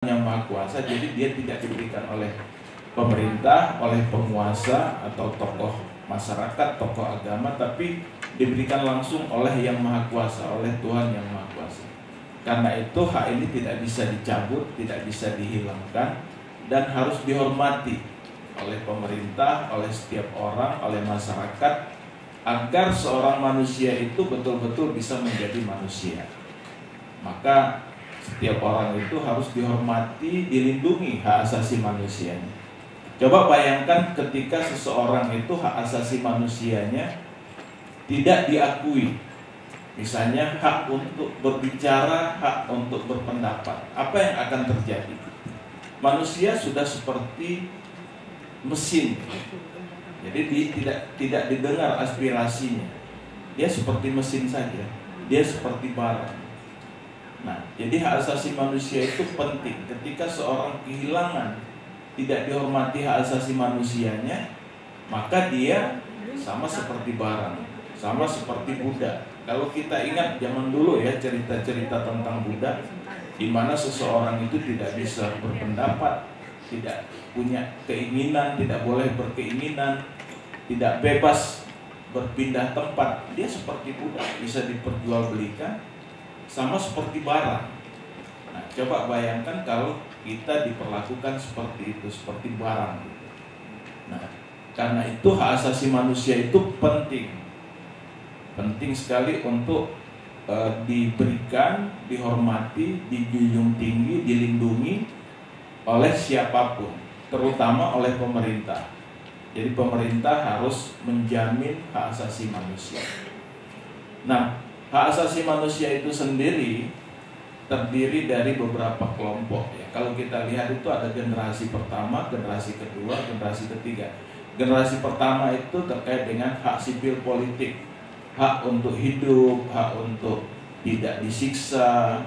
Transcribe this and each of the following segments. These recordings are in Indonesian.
yang Maha Kuasa, jadi dia tidak diberikan oleh pemerintah, oleh penguasa atau tokoh masyarakat, tokoh agama, tapi diberikan langsung oleh Yang Maha Kuasa, oleh Tuhan Yang Maha Kuasa. Karena itu hak ini tidak bisa dicabut, tidak bisa dihilangkan, dan harus dihormati oleh pemerintah, oleh setiap orang, oleh masyarakat, agar seorang manusia itu betul-betul bisa menjadi manusia. Maka setiap orang itu harus dihormati, dilindungi hak asasi manusianya. Coba bayangkan ketika seseorang itu hak asasi manusianya tidak diakui. Misalnya hak untuk berbicara, hak untuk berpendapat. Apa yang akan terjadi? Manusia sudah seperti mesin. Jadi tidak didengar aspirasinya. Dia seperti mesin saja. Dia seperti barang. Nah, jadi hak asasi manusia itu penting. Ketika seorang kehilangan, tidak dihormati hak asasi manusianya, maka dia sama seperti barang, sama seperti budak. Kalau kita ingat zaman dulu ya, cerita-cerita tentang budak, di mana seseorang itu tidak bisa berpendapat, tidak punya keinginan, tidak boleh berkeinginan, tidak bebas berpindah tempat. Dia seperti budak, bisa diperjualbelikan, sama seperti barang. Nah, coba bayangkan kalau kita diperlakukan seperti itu, seperti barang. Nah, karena itu hak asasi manusia itu penting sekali untuk diberikan, dihormati, dijunjung tinggi, dilindungi oleh siapapun, terutama oleh pemerintah. Jadi pemerintah harus menjamin hak asasi manusia. Nah, hak asasi manusia itu sendiri terdiri dari beberapa kelompok ya. Kalau kita lihat itu ada generasi pertama, generasi kedua, generasi ketiga. Generasi pertama itu terkait dengan hak sipil politik, hak untuk hidup, hak untuk tidak disiksa,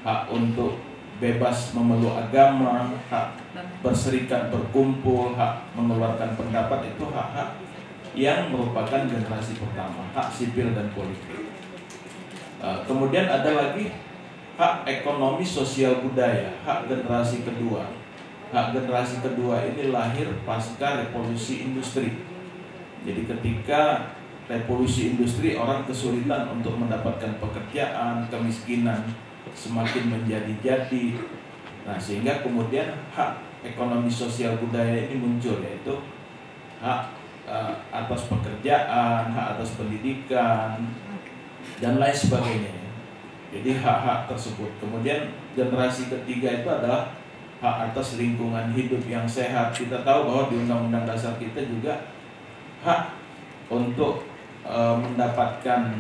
hak untuk bebas memeluk agama, hak berserikat, berkumpul, hak mengeluarkan pendapat. Itu hak-hak yang merupakan generasi pertama, hak sipil dan politik. Kemudian ada lagi hak ekonomi sosial budaya, hak generasi kedua. Hak generasi kedua ini lahir pasca revolusi industri. Jadi ketika revolusi industri, orang kesulitan untuk mendapatkan pekerjaan, kemiskinan semakin menjadi-jadi. Nah, sehingga kemudian hak ekonomi sosial budaya ini muncul, yaitu hak atas pekerjaan, hak atas pendidikan, dan lain sebagainya. Jadi hak-hak tersebut. Kemudian generasi ketiga itu adalah hak atas lingkungan hidup yang sehat. Kita tahu bahwa di Undang-Undang Dasar kita juga hak untuk mendapatkan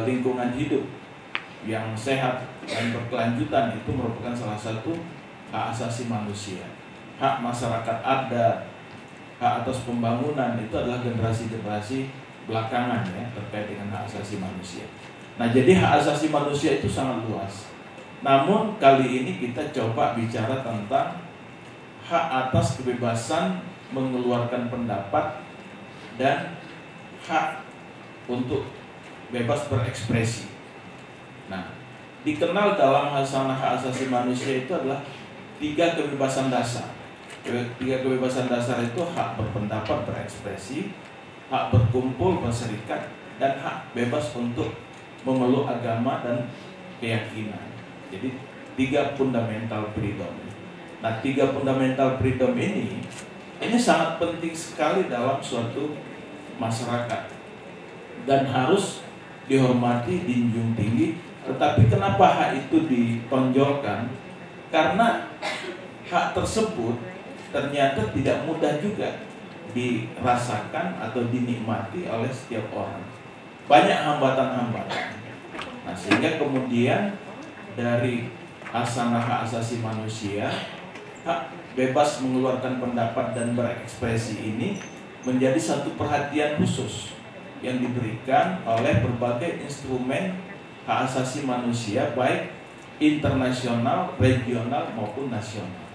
lingkungan hidup yang sehat dan berkelanjutan itu merupakan salah satu hak asasi manusia. Hak masyarakat adat, hak atas pembangunan itu adalah generasi-generasi belakangan ya, terkait dengan hak asasi manusia. Nah, jadi hak asasi manusia itu sangat luas. Namun kali ini kita coba bicara tentang hak atas kebebasan mengeluarkan pendapat dan hak untuk bebas berekspresi. Nah, dikenal dalam hasanah hak asasi manusia itu adalah 3 kebebasan dasar. 3 kebebasan dasar itu hak berpendapat, berekspresi, hak berkumpul, berserikat, dan hak bebas untuk memeluk agama dan keyakinan. Jadi 3 fundamental freedom. Nah, 3 fundamental freedom ini sangat penting sekali dalam suatu masyarakat dan harus dihormati, dijunjung tinggi. Tetapi kenapa hak itu ditonjolkan? Karena hak tersebut ternyata tidak mudah juga dirasakan atau dinikmati oleh setiap orang. Banyak hambatan-hambatan. Nah, sehingga kemudian dari hasanah hak asasi manusia, hak bebas mengeluarkan pendapat dan berekspresi ini menjadi satu perhatian khusus yang diberikan oleh berbagai instrumen hak asasi manusia, baik internasional, regional maupun nasional.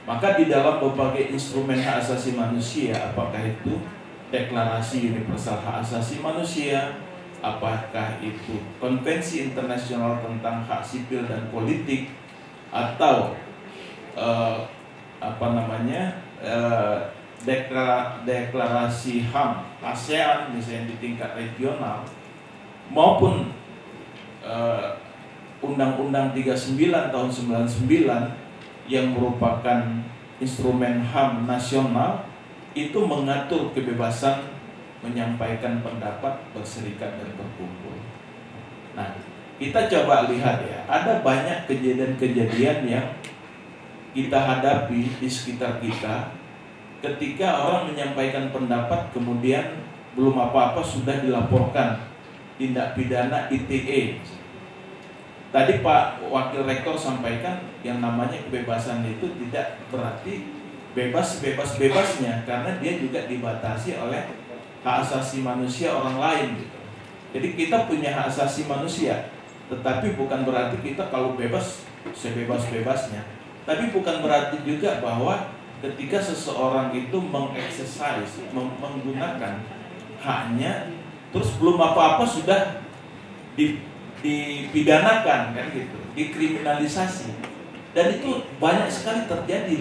Maka di dalam berbagai instrumen hak asasi manusia, apakah itu Deklarasi Universal Hak Asasi Manusia, apakah itu Konvensi Internasional tentang Hak Sipil dan Politik, atau deklarasi HAM ASEAN misalnya di tingkat regional maupun Undang-Undang 39 tahun 99 yang merupakan instrumen HAM nasional itu mengatur kebebasan menyampaikan pendapat, berserikat dan berkumpul. Nah, kita coba lihat ya, ada banyak kejadian-kejadian yang kita hadapi di sekitar kita ketika orang menyampaikan pendapat kemudian belum apa-apa sudah dilaporkan tindak pidana ITE. Tadi Pak Wakil Rektor sampaikan yang namanya kebebasan itu tidak berarti bebas-bebasnya, karena dia juga dibatasi oleh hak asasi manusia orang lain gitu. Jadi kita punya hak asasi manusia, tetapi bukan berarti kita kalau bebas sebebas-bebasnya. Tapi bukan berarti juga bahwa ketika seseorang itu mengeksersis, menggunakan haknya, terus belum apa-apa sudah dipidanakan kan gitu, dikriminalisasi. Dan itu banyak sekali terjadi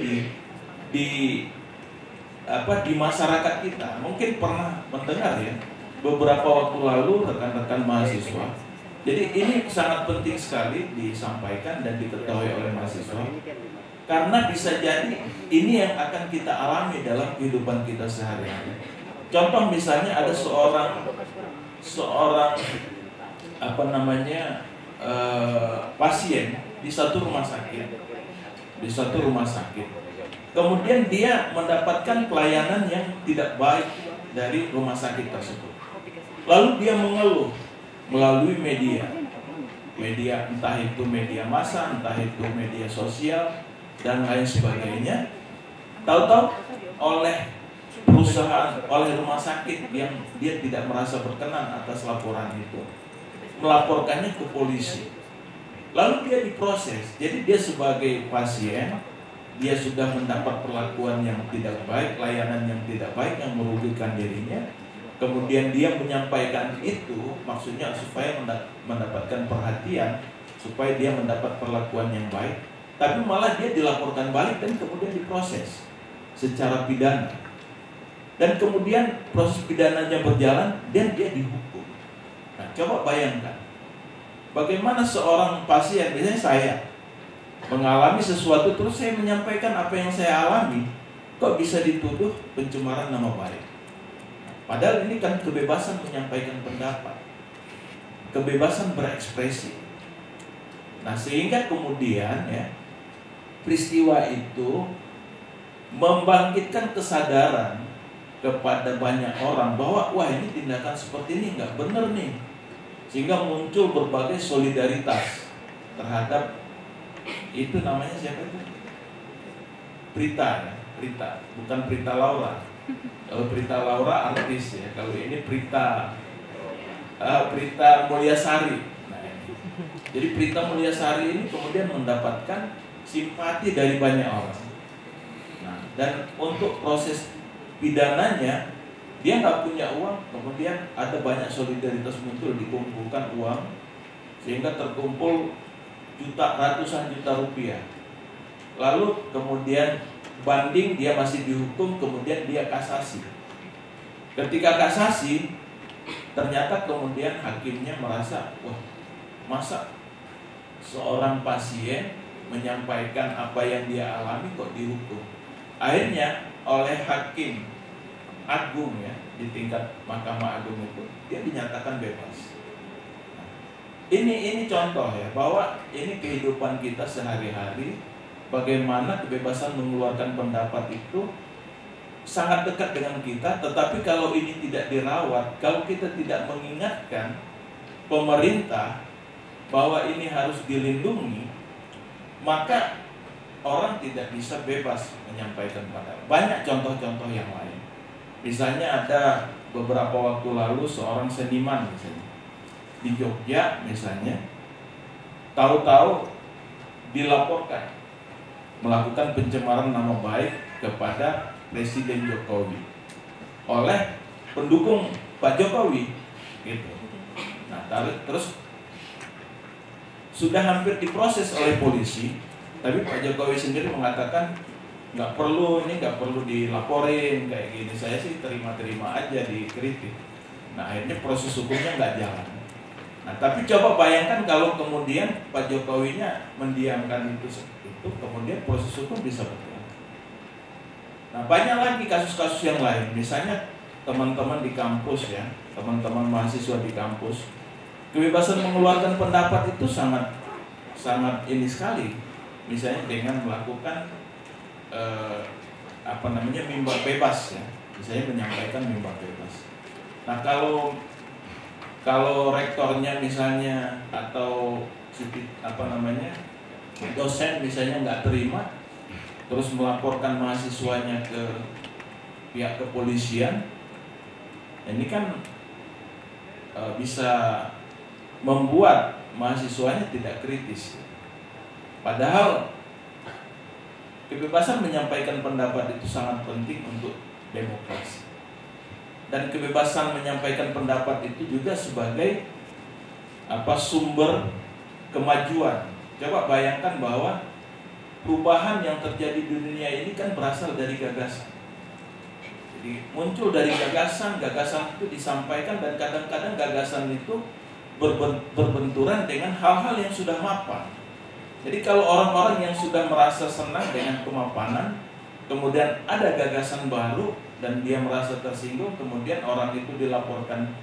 di masyarakat kita. Mungkin pernah mendengar ya beberapa waktu lalu rekan-rekan mahasiswa. Jadi ini sangat penting sekali disampaikan dan diketahui oleh mahasiswa, karena bisa jadi ini yang akan kita alami dalam kehidupan kita sehari-hari. Contoh misalnya ada seorang pasien di satu rumah sakit. Kemudian dia mendapatkan pelayanan yang tidak baik dari rumah sakit tersebut. Lalu dia mengeluh melalui media, entah itu media massa, entah itu media sosial dan lain sebagainya. Tahu-tahu oleh perusahaan, oleh rumah sakit yang dia tidak merasa berkenan atas laporan itu, melaporkannya ke polisi. Lalu dia diproses. Jadi dia sebagai pasien, dia sudah mendapat perlakuan yang tidak baik, layanan yang tidak baik yang merugikan dirinya. Kemudian dia menyampaikan itu, maksudnya supaya mendapatkan perhatian, supaya dia mendapat perlakuan yang baik. Tapi malah dia dilaporkan balik dan kemudian diproses secara pidana. Dan kemudian proses pidananya berjalan dan dia dihukum. Nah, coba bayangkan, bagaimana seorang pasien, misalnya saya, mengalami sesuatu terus saya menyampaikan apa yang saya alami, kok bisa dituduh pencemaran nama baik? Padahal ini kan kebebasan menyampaikan pendapat, kebebasan berekspresi. Nah, sehingga kemudian ya, peristiwa itu membangkitkan kesadaran kepada banyak orang bahwa wah, ini tindakan seperti ini nggak benar nih. Sehingga muncul berbagai solidaritas terhadap itu, namanya siapa itu? Prita ya, Prita, bukan Prita Laura. Kalau Prita Laura artis ya, kalau ini Prita Mulyasari. Nah, jadi Prita Mulyasari ini kemudian mendapatkan simpati dari banyak orang. Nah, dan untuk proses pidananya dia nggak punya uang, kemudian ada banyak solidaritas muncul, dikumpulkan uang sehingga terkumpul ratusan juta rupiah. Lalu kemudian banding, dia masih dihukum, kemudian dia kasasi. Ketika kasasi, ternyata kemudian hakimnya merasa, wah, masa seorang pasien menyampaikan apa yang dia alami kok dihukum. Akhirnya oleh hakim agung ya, di tingkat Mahkamah Agung itu dia dinyatakan bebas. Ini contoh ya, bahwa ini kehidupan kita sehari-hari, bagaimana kebebasan mengeluarkan pendapat itu sangat dekat dengan kita. Tetapi kalau ini tidak dirawat, kalau kita tidak mengingatkan pemerintah bahwa ini harus dilindungi, maka orang tidak bisa bebas menyampaikan pendapat. Banyak contoh-contoh yang lain. Misalnya ada beberapa waktu lalu seorang seniman misalnya di Jogja misalnya, tahu-tahu dilaporkan melakukan pencemaran nama baik kepada Presiden Jokowi oleh pendukung Pak Jokowi gitu. Nah, terus sudah hampir diproses oleh polisi, Tapi Pak Jokowi sendiri mengatakan nggak perlu dilaporin kayak gini. Saya sih terima-terima aja dikritik. Nah akhirnya proses hukumnya nggak jalan. Nah tapi coba bayangkan kalau kemudian Pak Jokowinya mendiamkan itu, kemudian proses hukum bisa berjalan. Nah banyak lagi kasus-kasus yang lain. Misalnya teman-teman di kampus ya, teman-teman mahasiswa di kampus, kebebasan mengeluarkan pendapat itu sangat ini sekali. Misalnya dengan melakukan mimbar bebas ya, misalnya menyampaikan mimbar bebas. Nah kalau rektornya misalnya atau dosen misalnya nggak terima, terus melaporkan mahasiswanya ke pihak kepolisian, ini kan bisa membuat mahasiswanya tidak kritis. Padahal kebebasan menyampaikan pendapat itu sangat penting untuk demokrasi. Dan kebebasan menyampaikan pendapat itu juga sebagai sumber kemajuan. Coba bayangkan bahwa perubahan yang terjadi di dunia ini kan berasal dari gagasan. Jadi muncul dari gagasan itu disampaikan, dan kadang-kadang gagasan itu berbenturan dengan hal-hal yang sudah mapan. Jadi kalau orang-orang yang sudah merasa senang dengan kemapanan, kemudian ada gagasan baru dan dia merasa tersinggung, kemudian orang itu dilaporkan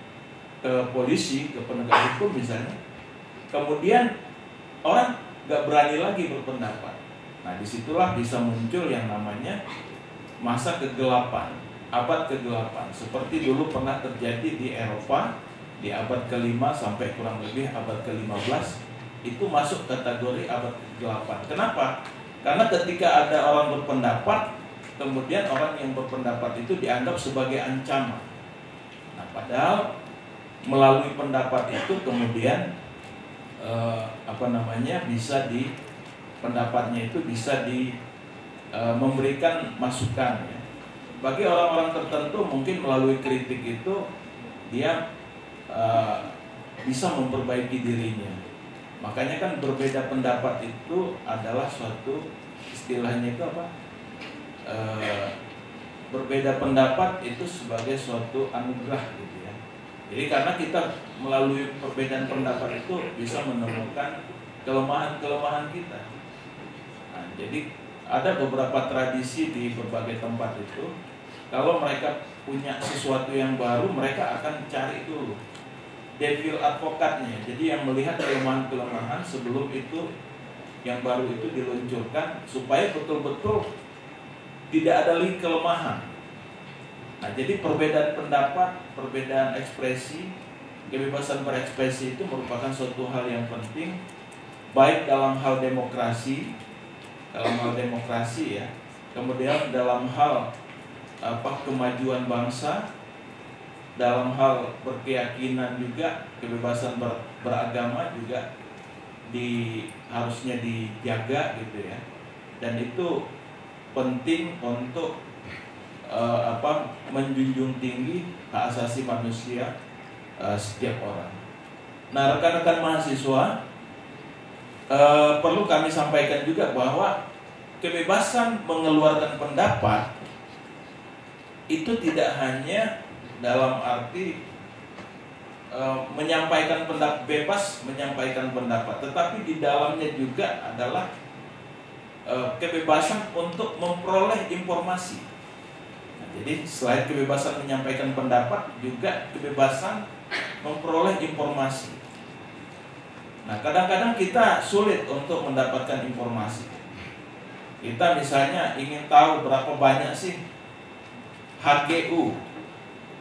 ke polisi, ke penegak hukum misalnya, kemudian orang gak berani lagi berpendapat. Nah disitulah bisa muncul yang namanya masa kegelapan, abad kegelapan, seperti dulu pernah terjadi di Eropa di abad ke-5 sampai kurang lebih abad ke-15. Itu masuk kategori abad kegelapan. Kenapa? Karena ketika ada orang berpendapat, kemudian orang yang berpendapat itu dianggap sebagai ancaman. Nah, padahal melalui pendapat itu kemudian pendapatnya itu bisa memberikan masukan ya. Bagi orang-orang tertentu mungkin melalui kritik itu dia bisa memperbaiki dirinya. Makanya kan berbeda pendapat itu adalah suatu, istilahnya itu berbeda pendapat itu sebagai suatu anugerah gitu ya. Jadi karena kita melalui perbedaan pendapat itu bisa menemukan kelemahan-kelemahan kita. Nah, jadi ada beberapa tradisi di berbagai tempat itu, kalau mereka punya sesuatu yang baru, mereka akan cari dulu devil advokatnya. Jadi yang melihat kelemahan-kelemahan sebelum itu yang baru itu diluncurkan, supaya betul-betul tidak ada lagi kelemahan. Nah, jadi perbedaan pendapat, perbedaan ekspresi, kebebasan berekspresi itu merupakan suatu hal yang penting, baik dalam hal demokrasi ya, kemudian dalam hal kemajuan bangsa, dalam hal berkeyakinan juga, kebebasan beragama juga harusnya dijaga gitu ya. Dan itu penting untuk menjunjung tinggi hak asasi manusia setiap orang. Nah, rekan-rekan mahasiswa, perlu kami sampaikan juga bahwa kebebasan mengeluarkan pendapat itu tidak hanya dalam arti menyampaikan pendapat, bebas menyampaikan pendapat, tetapi di dalamnya juga adalah kebebasan untuk memperoleh informasi. Nah, jadi selain kebebasan menyampaikan pendapat, juga kebebasan memperoleh informasi. Nah, kadang-kadang kita sulit untuk mendapatkan informasi. Kita misalnya ingin tahu berapa banyak sih HGU.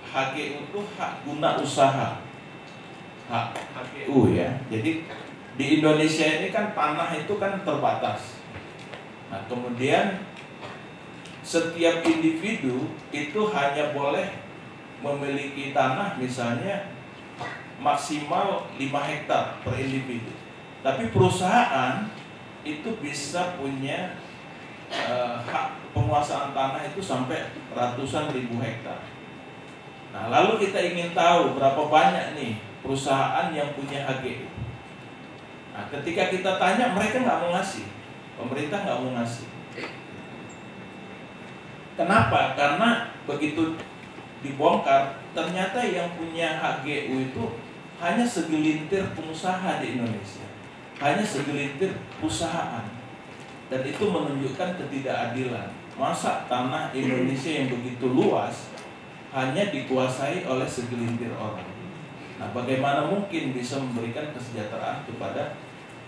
HGU itu hak guna usaha. HGU ya. Jadi di Indonesia ini kan tanah itu kan terbatas. Nah, kemudian setiap individu itu hanya boleh memiliki tanah misalnya maksimal 5 hektar per individu. Tapi perusahaan itu bisa punya hak penguasaan tanah itu sampai ratusan ribu hektar. Nah, lalu kita ingin tahu berapa banyak nih perusahaan yang punya HGU. Nah, ketika kita tanya, mereka nggak mau ngasih. Pemerintah nggak mau ngasih. Kenapa? Karena begitu dibongkar, ternyata yang punya HGU itu hanya segelintir pengusaha di Indonesia, hanya segelintir perusahaan, dan itu menunjukkan ketidakadilan. Masa tanah Indonesia yang begitu luas hanya dikuasai oleh segelintir orang? Nah, bagaimana mungkin bisa memberikan kesejahteraan kepada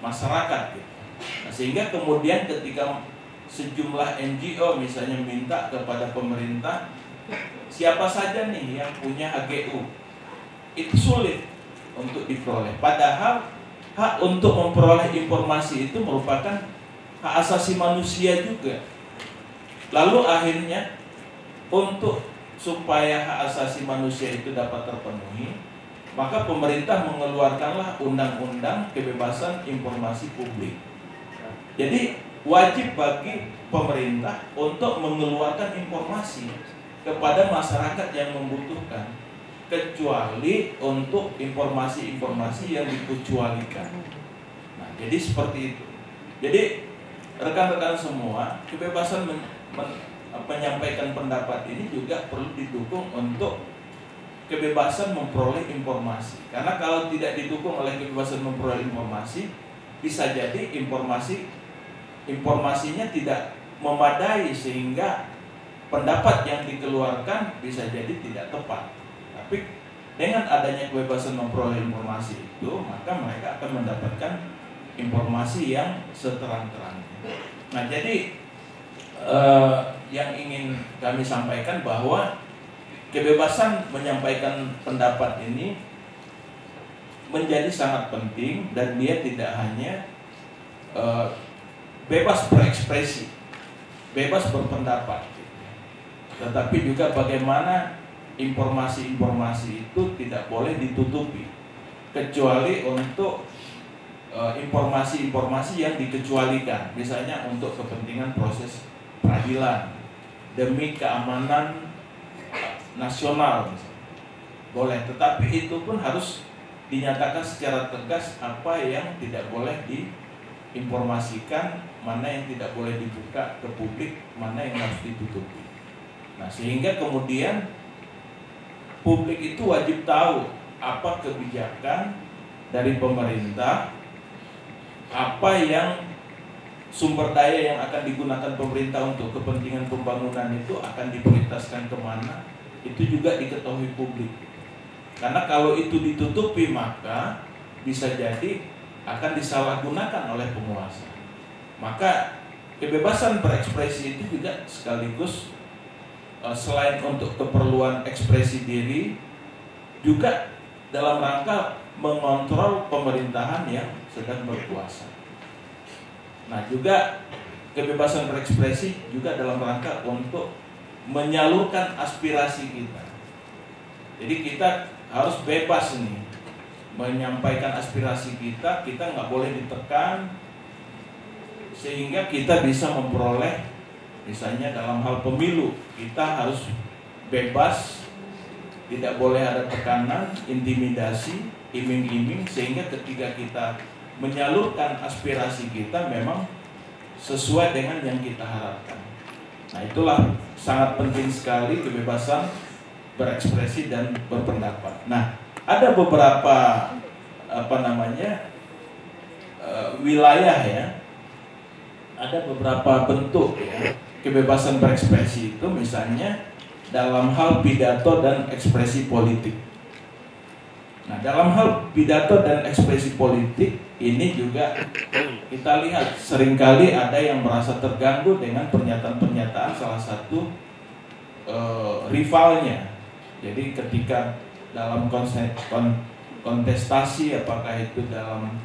masyarakat gitu? Nah, sehingga kemudian ketika sejumlah NGO misalnya minta kepada pemerintah, siapa saja nih yang punya HGU, itu sulit untuk diperoleh. Padahal hak untuk memperoleh informasi itu merupakan hak asasi manusia juga. Lalu akhirnya untuk supaya hak asasi manusia itu dapat terpenuhi, maka pemerintah mengeluarkanlah Undang-Undang Kebebasan Informasi Publik. Jadi wajib bagi pemerintah untuk mengeluarkan informasi kepada masyarakat yang membutuhkan, kecuali untuk informasi-informasi yang dikecualikan. Nah, jadi seperti itu. Jadi rekan-rekan semua, kebebasan menyampaikan pendapat ini juga perlu didukung untuk kebebasan memperoleh informasi. Karena kalau tidak didukung oleh kebebasan memperoleh informasi, bisa jadi informasinya tidak memadai sehingga pendapat yang dikeluarkan bisa jadi tidak tepat. Tapi dengan adanya kebebasan memperoleh informasi itu, maka mereka akan mendapatkan informasi yang seterang-terangnya. Nah, jadi yang ingin kami sampaikan bahwa kebebasan menyampaikan pendapat ini menjadi sangat penting, dan dia tidak hanya bebas berekspresi, bebas berpendapat, tetapi juga bagaimana informasi-informasi itu tidak boleh ditutupi, kecuali untuk informasi-informasi yang dikecualikan, misalnya untuk kepentingan proses peradilan, demi keamanan nasional misalnya. Boleh, tetapi itu pun harus dinyatakan secara tegas apa yang tidak boleh diinformasikan, mana yang tidak boleh dibuka ke publik, mana yang harus ditutupi. Nah, sehingga kemudian publik itu wajib tahu apa kebijakan dari pemerintah, apa yang sumber daya yang akan digunakan pemerintah untuk kepentingan pembangunan itu akan diprioritaskan kemana, itu juga diketahui publik. Karena kalau itu ditutupi, maka bisa jadi akan disalahgunakan oleh penguasa. Maka kebebasan berekspresi itu juga sekaligus selain untuk keperluan ekspresi diri, juga dalam rangka mengontrol pemerintahan yang sedang berkuasa. Nah, juga kebebasan berekspresi juga dalam rangka untuk menyalurkan aspirasi kita. Jadi kita harus bebas nih menyampaikan aspirasi kita nggak boleh ditekan, sehingga kita bisa memperoleh, misalnya dalam hal pemilu, kita harus bebas, tidak boleh ada tekanan, intimidasi, iming-iming, sehingga ketika kita menyalurkan aspirasi kita memang sesuai dengan yang kita harapkan. Nah, itulah sangat penting sekali kebebasan berekspresi dan berpendapat. Nah, ada beberapa wilayah ya, ada beberapa bentuk ya kebebasan berekspresi itu, misalnya dalam hal pidato dan ekspresi politik. Nah, dalam hal pidato dan ekspresi politik ini juga kita lihat seringkali ada yang merasa terganggu dengan pernyataan-pernyataan salah satu rivalnya. Jadi ketika dalam kontestasi, apakah itu dalam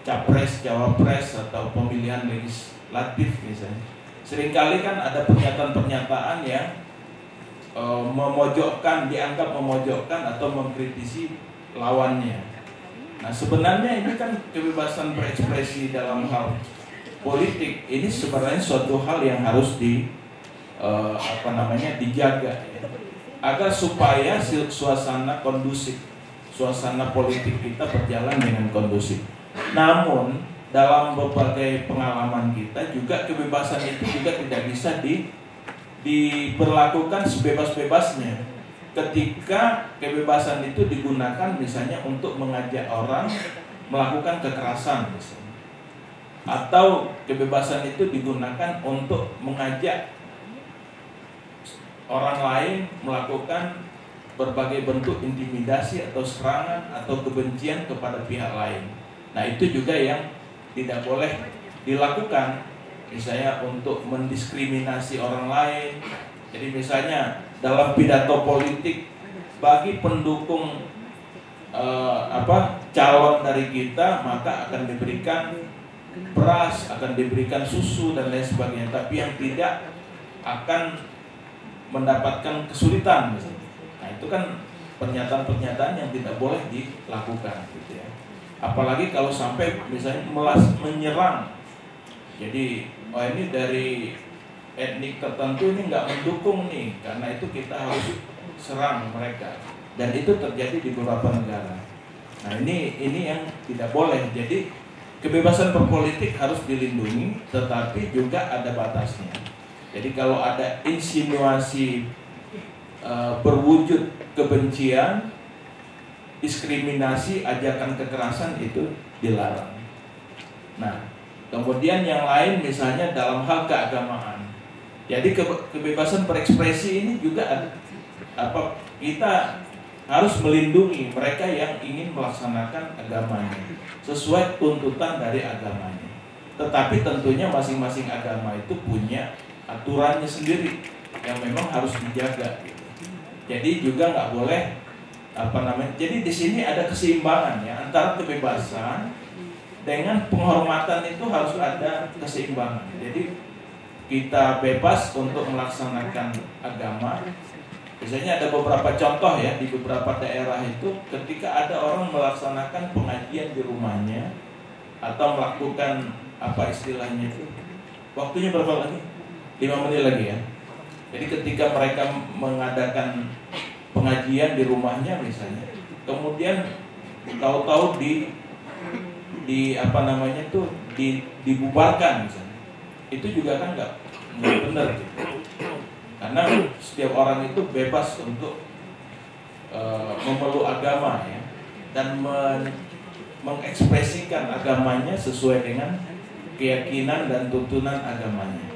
capres, cawapres, atau pemilihan legislatif misalnya, seringkali kan ada pernyataan-pernyataan yang dianggap memojokkan atau mengkritisi lawannya. Nah, sebenarnya ini kan kebebasan berekspresi dalam hal politik ini sebenarnya suatu hal yang harus dijaga ya, agar supaya suasana kondusif, suasana politik kita berjalan dengan kondusif. Namun dalam berbagai pengalaman kita juga kebebasan itu juga tidak bisa diberlakukan sebebas-bebasnya. Ketika kebebasan itu digunakan misalnya untuk mengajak orang melakukan kekerasan misalnya, atau kebebasan itu digunakan untuk mengajak orang lain melakukan berbagai bentuk intimidasi atau serangan atau kebencian kepada pihak lain. Nah, itu juga yang tidak boleh dilakukan, misalnya untuk mendiskriminasi orang lain. Jadi misalnya dalam pidato politik bagi pendukung calon dari kita, maka akan diberikan beras, akan diberikan susu dan lain sebagainya, tapi yang tidak akan mendapatkan kesulitan misalnya. Nah, itu kan pernyataan-pernyataan yang tidak boleh dilakukan gitu ya. Apalagi kalau sampai misalnya menyerang. Jadi ini dari etnik tertentu ini nggak mendukung nih, karena itu kita harus serang mereka. Dan itu terjadi di beberapa negara. Nah, ini yang tidak boleh. Jadi kebebasan berpolitik harus dilindungi, tetapi juga ada batasnya. Jadi kalau ada insinuasi berwujud kebencian, diskriminasi, ajakan kekerasan, itu dilarang. Nah, kemudian yang lain misalnya dalam hal keagamaan. Jadi kebebasan berekspresi ini juga kita harus melindungi mereka yang ingin melaksanakan agamanya sesuai tuntutan dari agamanya. Tetapi tentunya masing-masing agama itu punya aturannya sendiri yang memang harus dijaga. Jadi juga nggak boleh Jadi di sini ada keseimbangan ya antara kebebasan dengan penghormatan, itu harus ada keseimbangan. Jadi kita bebas untuk melaksanakan agama. Biasanya ada beberapa contoh ya di beberapa daerah itu, ketika ada orang melaksanakan pengajian di rumahnya atau melakukan istilahnya itu, waktunya berapa lagi? 5 menit lagi ya. Jadi ketika mereka mengadakan pengajian di rumahnya misalnya, kemudian tahu-tahu dibubarkan misalnya, itu juga kan nggak benar gitu. Karena setiap orang itu bebas untuk memeluk agama ya, dan mengekspresikan agamanya sesuai dengan keyakinan dan tuntunan agamanya.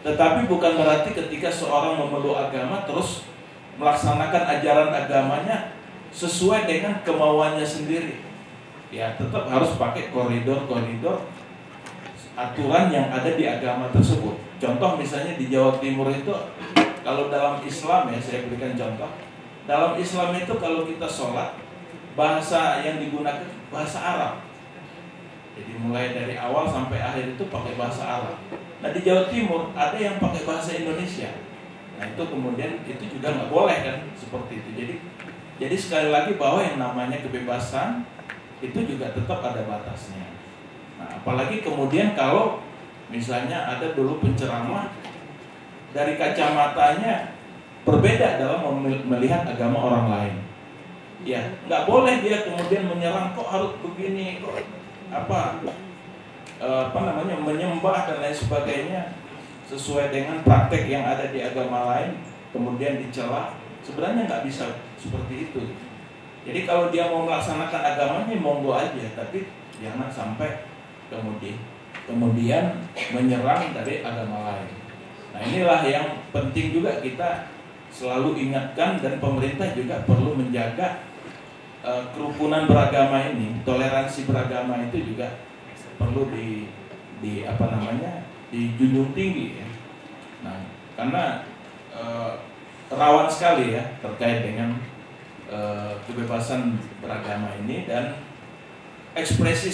Tetapi bukan berarti ketika seorang memeluk agama terus melaksanakan ajaran agamanya sesuai dengan kemauannya sendiri. Ya, tetap harus pakai koridor-koridor aturan yang ada di agama tersebut. Contoh misalnya di Jawa Timur itu, kalau dalam Islam ya, saya berikan contoh. Dalam Islam itu kalau kita sholat, bahasa yang digunakan bahasa Arab. Jadi mulai dari awal sampai akhir itu pakai bahasa Arab. Nah, di Jawa Timur ada yang pakai bahasa Indonesia. Nah, itu kemudian itu juga nggak boleh kan, seperti itu. Jadi sekali lagi bahwa yang namanya kebebasan itu juga tetap ada batasnya. Nah, apalagi kemudian kalau misalnya ada dulu penceramah dari kacamatanya berbeda dalam melihat agama orang lain. Ya, nggak boleh dia kemudian menyerang, kok harus begini, kok menyembah dan lain sebagainya sesuai dengan praktek yang ada di agama lain, kemudian dicela. Sebenarnya nggak bisa seperti itu. Jadi kalau dia mau melaksanakan agamanya monggo aja, tapi jangan sampai kemudian menyerang dari agama lain. Nah, inilah yang penting juga kita selalu ingatkan, dan pemerintah juga perlu menjaga kerukunan beragama ini, toleransi beragama itu juga perlu dijunjung tinggi ya. Nah, karena rawan sekali ya terkait dengan kebebasan beragama ini dan ekspresi